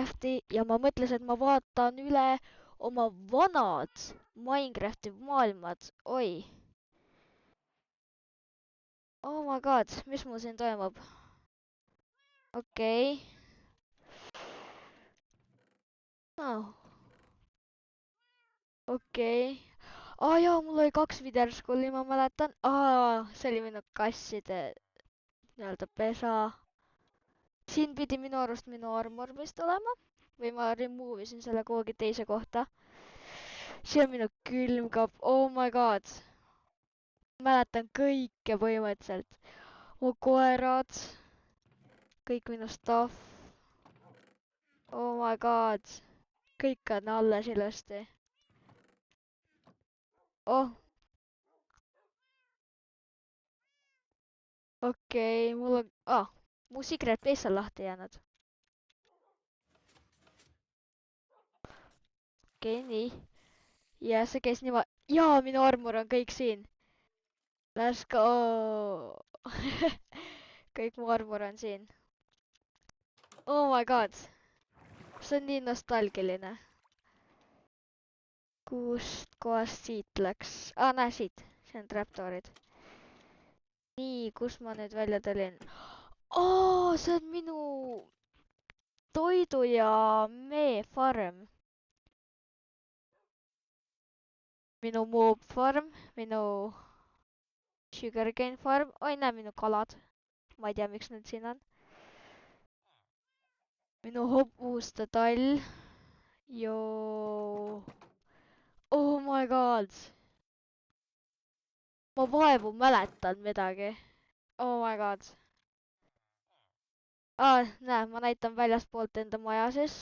Minecrafti ja ma mõtlesin, et ma vaatan üle oma vanad Minecrafti maailmad. Oi, oh my god, mis mul siin toimub? Okei. Oh, okei. Jaa, mul oli 2 videoskulli, ma mäletan. See oli minu kasside nii-öelda pesa. Siin pidi minu arust minu armor vist olema. Või ma remove isin selle kuhugi teise kohta. See on minu külmkapp, oh my god. Mäletan kõike põhimõtteliselt. Mu koerad, kõik minu stuff. Oh my god. Kõik on alles ilusti. Oh, okei, mul on... mu secret base on lahti jäänud. Okei, nii. Ja see käis niimoodi. Jaa, minu armor on kõik siin. Let's go. Kõik mu armor on siin. Oh my god. See on nii nostalgiline. Kust kohast siit läks? Näe siit. See on trapdoorid. Nii, kus ma nüüd välja tulin? See on minu toidu ja mee farm. Minu mob farm, minu sugarcane farm. Oi, näe minu kalad. Ma ei tea, miks need siin on. Minu hobuste tall. Joo. Oh my god. Ma vaevu mäletan midagi. Oh my god. Näe, ma näitan väljaspoolt enda maja siis.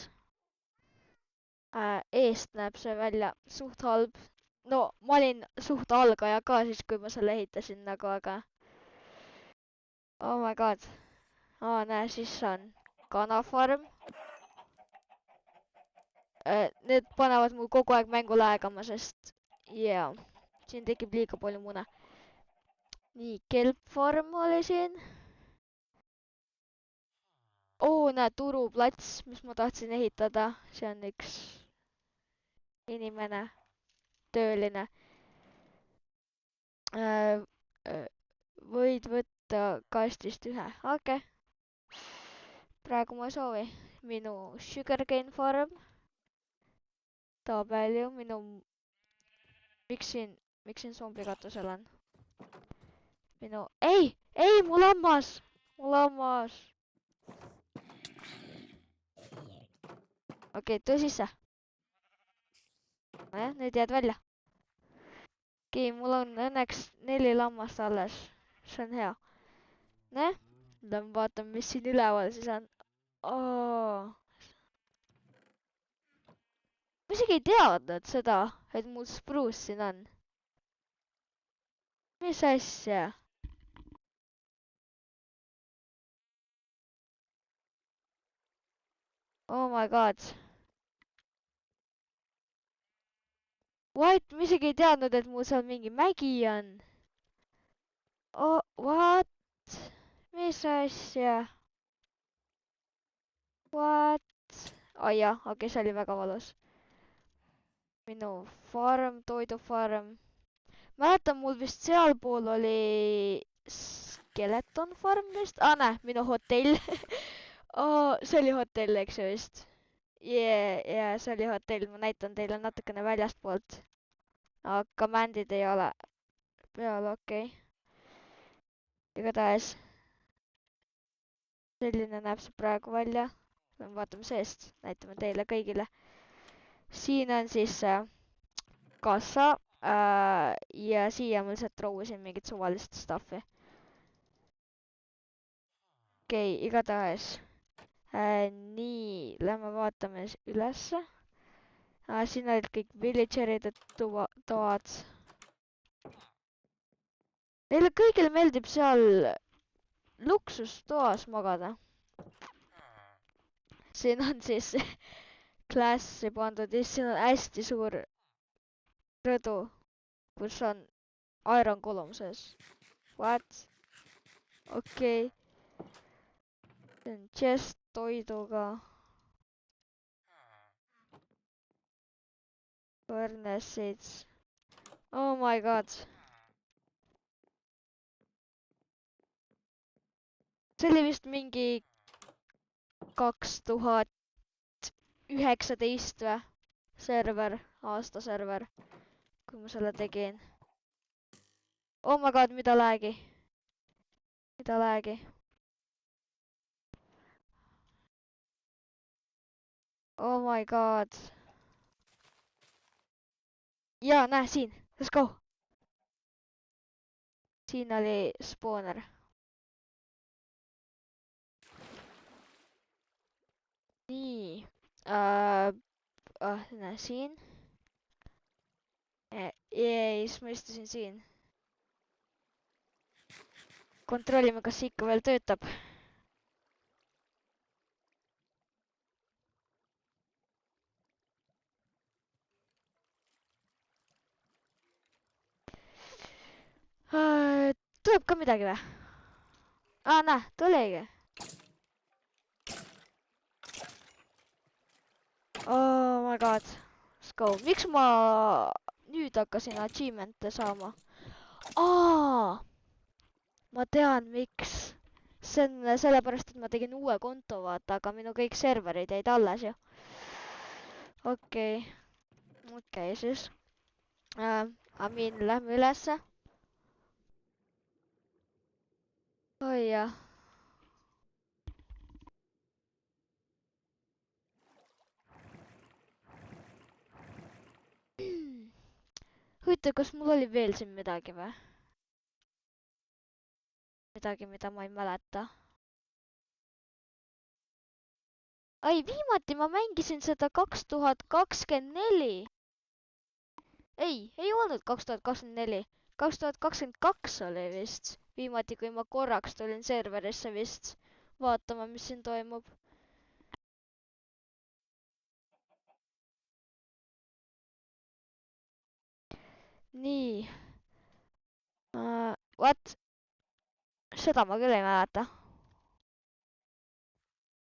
Eest näeb see välja suht halb. No, ma olin suht algaja ka siis, kui ma selle ehitasin nagu, aga... Oh my god. Näe, siis on kanafarm. Need panevad mul kogu aeg mängu läägama, sest... Jaa, siin tekib liiga palju mune. Nii, kelpfarm oli siin. Näe, turuplats, mis ma tahtsin ehitada. See on üks inimene, tööline. Võid võtta kastist ühe. Okei. Praegu ma ei soovi. Minu sugarcane farm. Tabel ju, minu... Miks siin zombi katusel on? Minu... Ei! Mu lammas! Mu lammas! Okei, tule sisse. Nojah, nüüd jääd välja. Okei, mul on õnneks 4 lammast alles. See on hea. Näe? Lähme vaatame, mis siin üleval siis on. Ma isegi ei teadnud seda, et mul spruce siin on. Mis asja? Oh my god. What? Ma isegi ei teadnud, et mul seal mingi mägi on. What? Mis asja? What? Jah, okei, see oli väga valus. Minu farm, toidufarm. Mäletan, mul vist sealpool oli skeleton farm vist. Näe, minu hotell. See oli hotell, eks ju vist. Yeah, see oli hotell. Ma näitan teile natukene väljastpoolt. Aga command'id ei ole peal, okei. Igatahes. Selline näeb see praegu välja. Vaatame seest, näitame teile kõigile. Siin on siis kassa ja siia ma lihtsalt trouusin mingit suvalist stuffi. Okei, igatahes. Nii, lähme vaatame ülesse. Siin olid kõik villageride toad. Neile kõigile meeldib seal luksustoas magada. Siin on siis klassi pandud ja siin on hästi suur rõdu, kus on iron kolm sees. What? Okei. See on chest toiduga. Furnaces. Oh my god. See oli vist mingi 2019 või? Server, aasta server, kui ma selle tegin. Oh my god, mida lag'i? Mida lag'i? Oh my god. Jaa, näe siin, let's go. Siin oli spawner. Nii. Näe siin. Siis ma istusin siin. Kontrollime, kas see ikka veel töötab. Tuleb ka midagi või? Näe, tuligi. Oh my god. Let's go. Miks ma nüüd hakkasin achievement'e saama? Ma tean, miks. See on sellepärast, et ma tegin uue konto, vaata, aga minu kõik serverid jäid alles ju. Okei, siis. Amin, lähme ülesse. Oi jah. Huvitav, kas mul oli veel siin midagi või? Midagi, mida ma ei mäleta. Ai, viimati ma mängisin seda 2024. Ei olnud 2024. 2022 oli vist. Viimati, kui ma korraks tulin serverisse vist. Vaatama, mis siin toimub. Nii. What? Seda ma küll ei mäleta.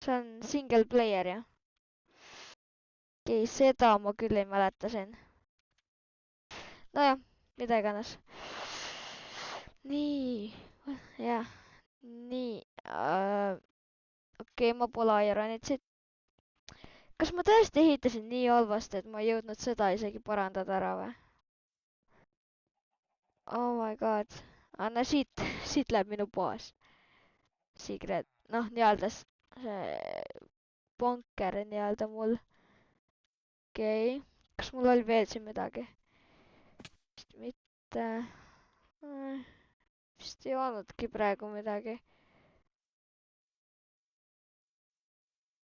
See on single player, jah? Okei, seda ma küll ei mäleta siin. Nojah, mida iganes. Nii. Jah. Nii. Okei, ma pole Ironit siit. Kas ma tõesti ehitasin nii halvasti, et ma ei jõudnud seda isegi parandada ära või? Oh my god. No siit läheb minu baas. Secret. Noh, nii-öelda see bunker nii-öelda mul. Okei. Kas mul oli veel siin midagi? Vist mitte. Vist ei olnudki praegu midagi.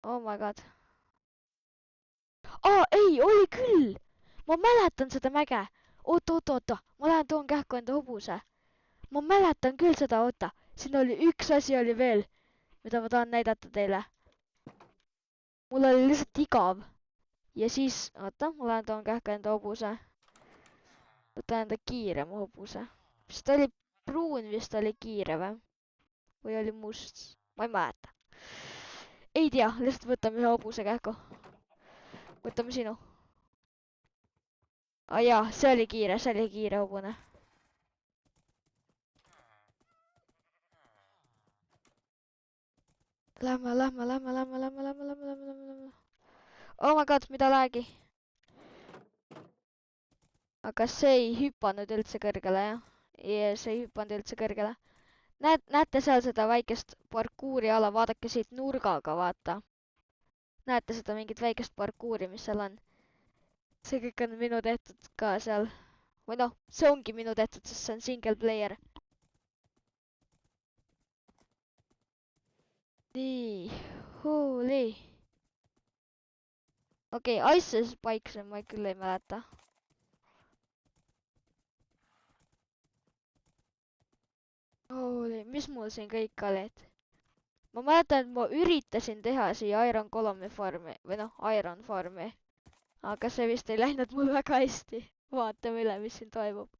Oh my god. Ei, oli küll! Ma mäletan seda mäge. Oota. Ma lähen toon kähku enda hobuse. Ma mäletan küll seda, oota. Siin oli üks asi oli veel, mida ma tahan näidata teile. Mul oli lihtsalt igav. Ja siis, oota, ma lähen toon kähku enda hobuse. Võtan enda kiirema hobuse. Vist oli pruun, vist oli kiire või? Või oli must? Ma ei mäleta. Ei tea, lihtsalt võtame ühe hobuse kähku. Võtame sinu. Jaa, see oli kiire hobune. Lähme. Oh my god, mida lag'i? Aga see ei hüpanud üldse kõrgele, jah? See ei hüpanud üldse kõrgele. Näete seal seda väikest parkuuri ala, vaadake siit nurgaga, vaata. Näete seda mingit väikest parkuuri, mis seal on? See kõik on minu tehtud ka seal. Või noh, see ongi minu tehtud, sest see on single player. Nii, holy. Okei, Ice Spikes ma küll ei mäleta. Holy, mis mul siin kõik olid? Ma mäletan, et ma üritasin teha siia Iron Columni farmi, või noh, Iron farmi. Aga see vist ei läinud mul väga hästi. Vaatame üle, mis siin toimub.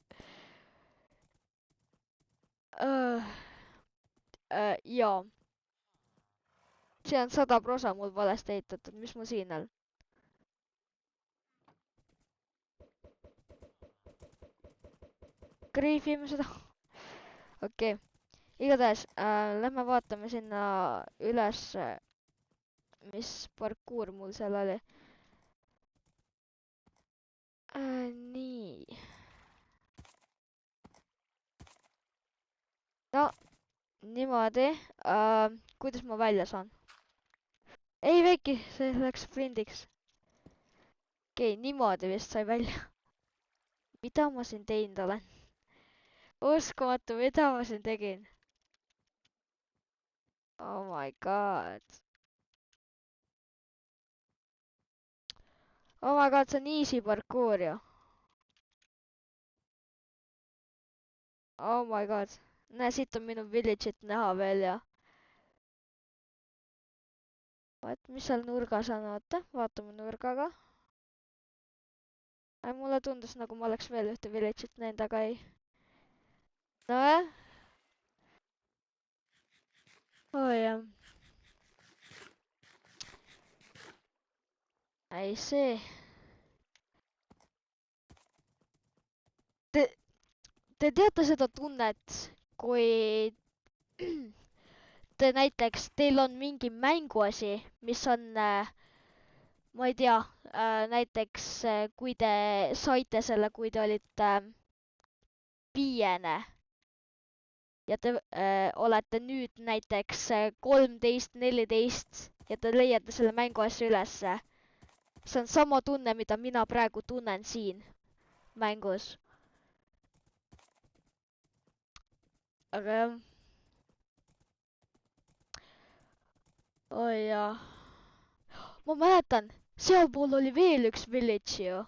Jaa. See on 100% mul valesti ehitatud, mis mul siin on? Griifime seda. Okei. Igatahes, lähme vaatame sinna üles, mis parkuur mul seal oli. Nii. No, niimoodi. Kuidas ma välja saan? Ei, Veiki, see läks sprindiks. Okei, niimoodi vist sai välja. Mida ma siin teinud olen? Uskumatu, mida ma siin tegin? Oh my god. Oh my god, see on easy parkour ju. Oh my god. Näe, siit on minu village'it näha veel ja. Vaat, mis seal nurgas on, oota, vaatame nurgaga. Mulle tundus nagu ma oleks veel ühte village'it näinud, aga ei. Nojah. Oh jah. Ei see. Te teate seda tunnet, kui te näiteks, teil on mingi mänguasi, mis on, ma ei tea, näiteks kui te saite selle, kui te olite 5 ja te olete nüüd näiteks 13, 14 ja te leiate selle mänguasja ülesse. See on sama tunne, mida mina praegu tunnen siin mängus. Aga jah. Oi jaa. Ma mäletan, sealpool oli veel üks village ju.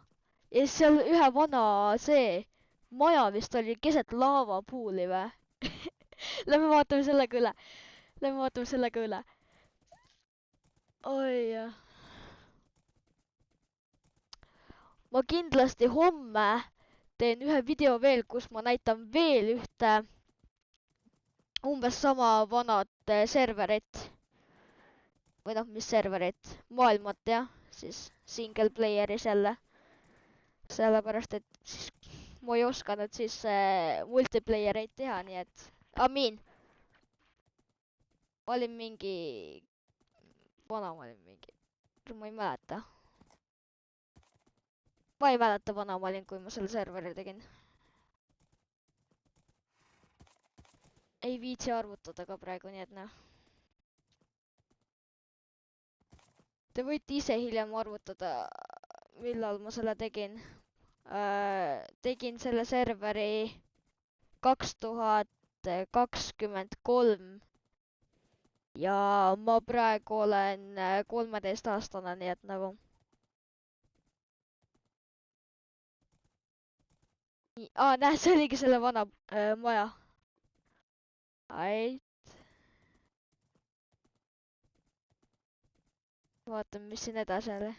Ja seal ühe vana see maja vist oli keset laavapuuli või? Lähme vaatame sellega üle. Lähme vaatame sellega üle. Oi jah. Ma kindlasti homme teen ühe video veel, kus ma näitan veel ühte umbes sama vanat serverit. Või noh, mis serverit? Maailmat jah, siis single player'is jälle. Sellepärast, et siis ma ei osanud siis multiplayer eid teha, nii et Amin. Ma olin mingi, vana ma olin mingi, ma ei mäleta. Ma ei mäleta vana ma olin, kui ma selle serveri tegin. Ei viitsi arvutada ka praegu, nii et noh. Te võite ise hiljem arvutada, millal ma selle tegin. Tegin selle serveri 2023 ja ma praegu olen 13-aastane, nii et nagu. Näe, see oligi selle vana maja. Ait. Vaatame, mis siin edasi oli.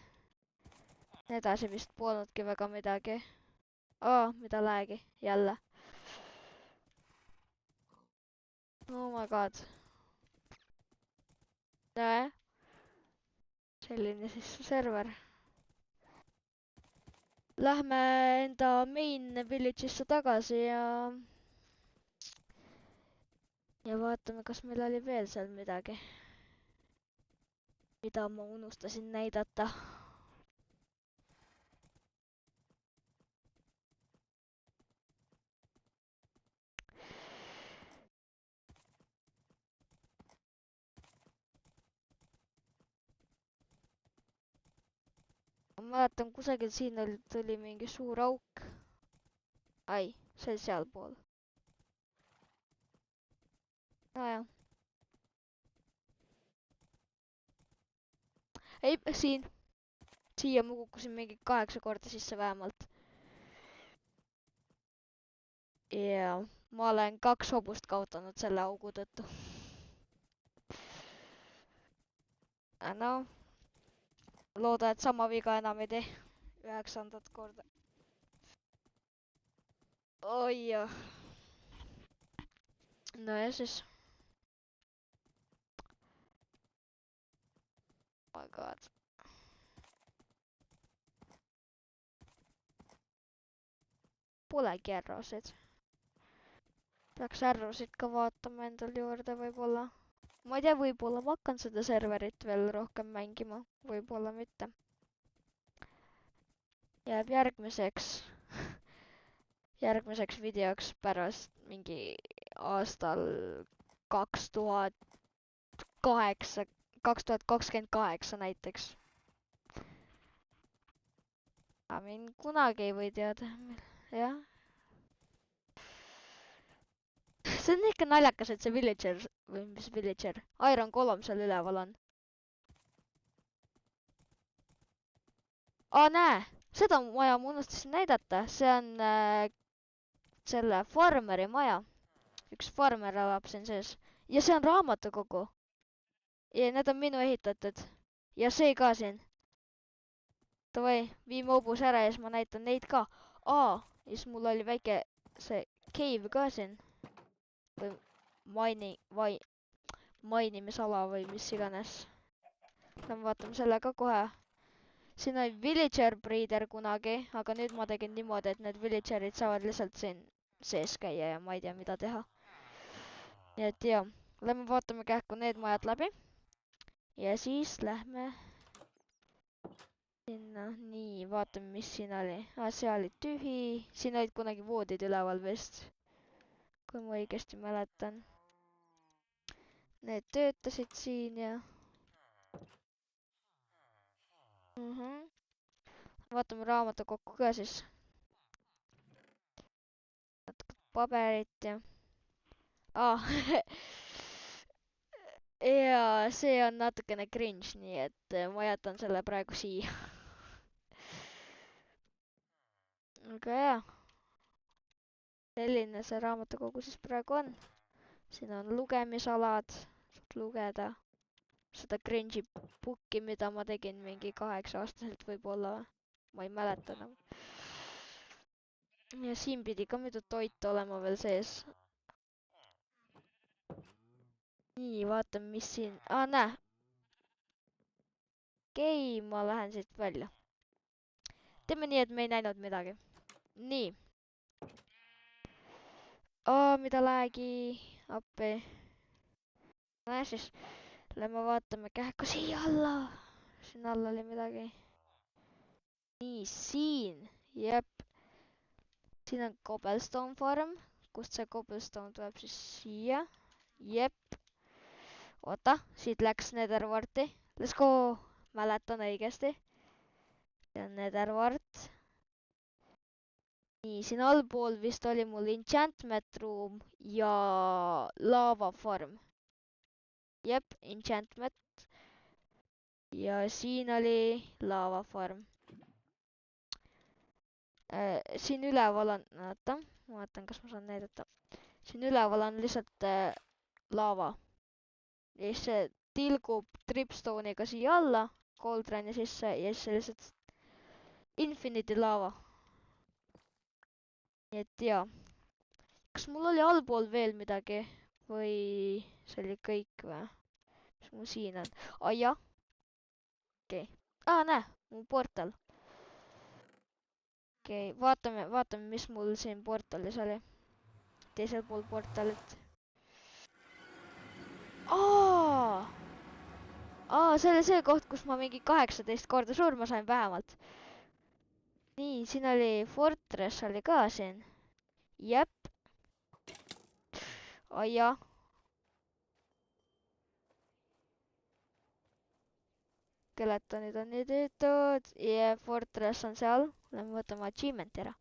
Edasi vist polnudki väga midagi. Mida läägi, jälle. Oh my god. Näe. Selline siis server. Lähme enda main village'isse tagasi ja vaatame, kas meil oli veel seal midagi, mida ma unustasin näidata. Ma mäletan, kusagil siin tuli mingi suur auk. Ai, see sealpool. Nojah. Ei, siin. Siia ma kukkusin mingi 8 korda sisse vähemalt. Ja ma olen 2 hobust kaotanud selle augu tõttu. No, looda, et sama viga enam ei tee. 9. korda. Oi jah. No ja siis. Oh my god. Polegi arvasid. Peaks arvusid ka vaatama endal juurde võib-olla. Ma ei tea, võib-olla ma hakkan seda serverit veel rohkem mängima, võib-olla mitte. Jääb järgmiseks videoks pärast mingi aastal 2028 näiteks. Aga mind kunagi ei või teada, jah. See on ikka naljakas, et see villager, või mis villager, Iron Golem seal üleval on. Näe, seda maja ma unustasin näidata, see on selle farmeri maja. Üks farmer elab siin sees. Ja see on raamatukogu. Ja need on minu ehitatud. Ja see ka siin. Davai, viime hobuse ära ja siis ma näitan neid ka. Ja siis mul oli väike see cave ka siin. Või mainimisala või mis iganes. Lähme vaatame selle ka kohe. Siin oli villager breeder kunagi, aga nüüd ma tegin niimoodi, et need villagerid saavad lihtsalt siin sees käia ja ma ei tea, mida teha. Nii et jah, lähme vaatame kähku need majad läbi. Ja siis lähme sinna. Nii, vaatame, mis siin oli. See oli tühi. Siin olid kunagi voodid üleval vist, kui ma õigesti mäletan. Need töötasid siin ja... Vaatame raamatukokku ka siis. Natuke paberit ja... ja see on natukene cringe, nii et ma jätan selle praegu siia. Aga jah. Selline see raamatukogu siis praegu on. Siin on lugemisalad, saad lugeda seda cringe'i booki, mida ma tegin mingi 8-aastaselt võib-olla. Ma ei mäleta enam. Ja siin pidi ka muidu toit olema veel sees. Nii, vaatame, mis siin... näe! Okei, ma lähen siit välja. Teeme nii, et me ei näinud midagi. Nii. Mida lag'i appi. Näe siis. Lähme vaatame kähku siia alla. Siin all oli midagi. Nii, siin. Jep. Siin on cobblestone farm. Kust see cobblestone tuleb siis siia. Jep. Oota, siit läks netherwarti. Let's go. Mäletan õigesti. See on netherwart. Nii, siin allpool vist oli mul enchantment room ja lava farm. Jep, enchantment. Ja siin oli lava farm. Siin üleval on, vaata, ma vaatan, kas ma saan näidata. Siin üleval on lihtsalt lava. Ja siis see tilgub dripstone'iga siia alla, cauldroni sisse ja siis see lihtsalt infinity lava. Nii et jaa. Kas mul oli allpool veel midagi või see oli kõik või? Mis mul siin on? Jah. Okei. Näe, mu portal. Okei, vaatame, mis mul siin portalis oli. Teisel pool portalit. See oli see koht, kus ma mingi 18 korda surma sain vähemalt. Nii, siin oli fortress oli ka siin. Jep. Jah. Skeletonid on nii tehtud ja fortress on seal. Lähme võtame achievement'i ära.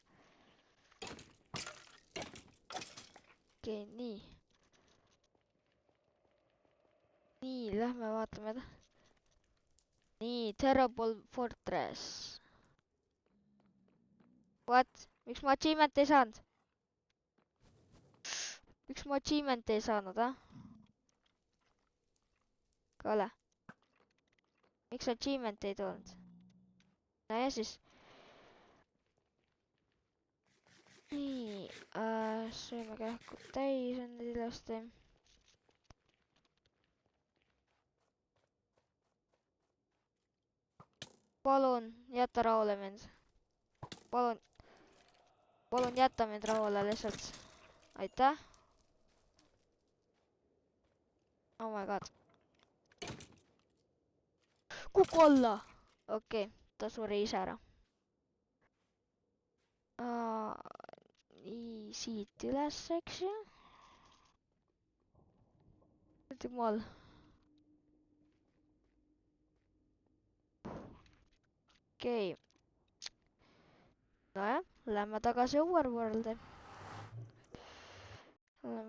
Okei, nii. Nii, lähme vaatame. Nii, terrible fortress. What? Miks ma achievement ei saanud? Miks ma achievement ei saanud, Kale. Miks achievement ei tulnud? No ja siis. Nii, sööme kähku täis on nüüd ilusti. Palun, jäta rahule mind. Palun jäta mind rahule lihtsalt. Aitäh. Oh my god. Kuku alla! Okei, ta suri ise ära. Nii, siit üles, eks ju. Jumal. Okei. Nojah, lähme tagasi Overworldi.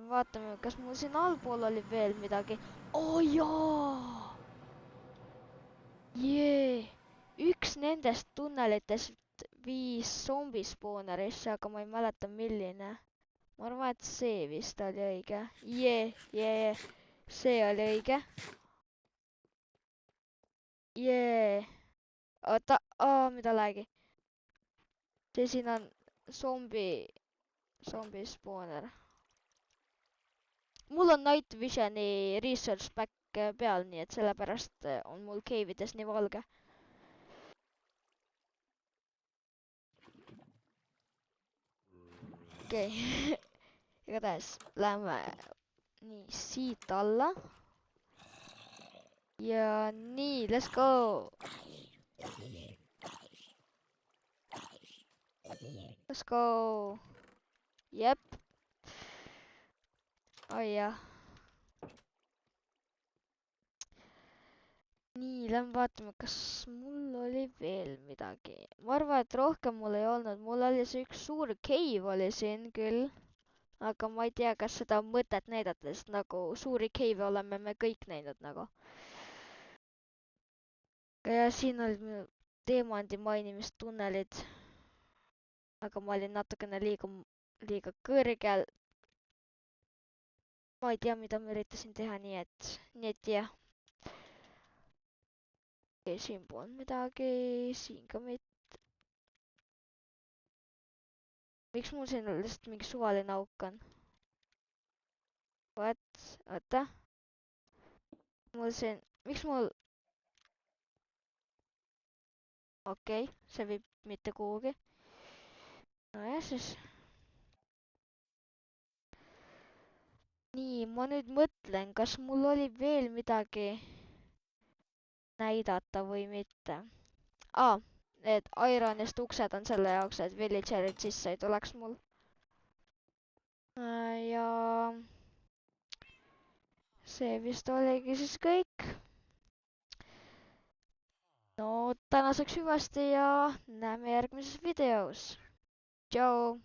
Vaatame, kas mul siin allpool oli veel midagi. Oh jaa! Jee! Üks nendest tunnelitest viis zombispoonerisse, aga ma ei mäleta, milline. Ma arvan, et see vist oli õige. Jee. See oli õige. Jee. Oota, mida lagi? See siin on zombispooner. Mul on Night Visioni research back peal, nii et sellepärast on mul cave'ides nii valge. Okei. Igatahes lähme nii siit alla. Ja nii, let's go. Let's go. Jep. Oi jah. Nii, lähme vaatame, kas mul oli veel midagi. Ma arvan, et rohkem mul ei olnud. Mul oli see üks suur cave oli siin küll. Aga ma ei tea, kas seda on mõtet näidata, sest nagu suuri cave'e oleme me kõik näinud nagu. Ja siin olid minu teemandi mainimistunnelid. Aga ma olin natukene liiga kõrgel. Ma ei tea, mida ma üritasin teha, nii et jah. Okei, siin polnud midagi, siin ka mitte. Miks mul siin lihtsalt mingi suvaline auk on? What? Oota. Mul siin, miks mul... Okei, see viib mitte kuhugi. Nojah siis. Nii, ma nüüd mõtlen, kas mul oli veel midagi näidata või mitte. Need Ironist uksed on selle jaoks, et villagerid sisse ei tuleks mul. Ja see vist oligi siis kõik. No tänaseks hüvasti ja näeme järgmises videos. Tšau!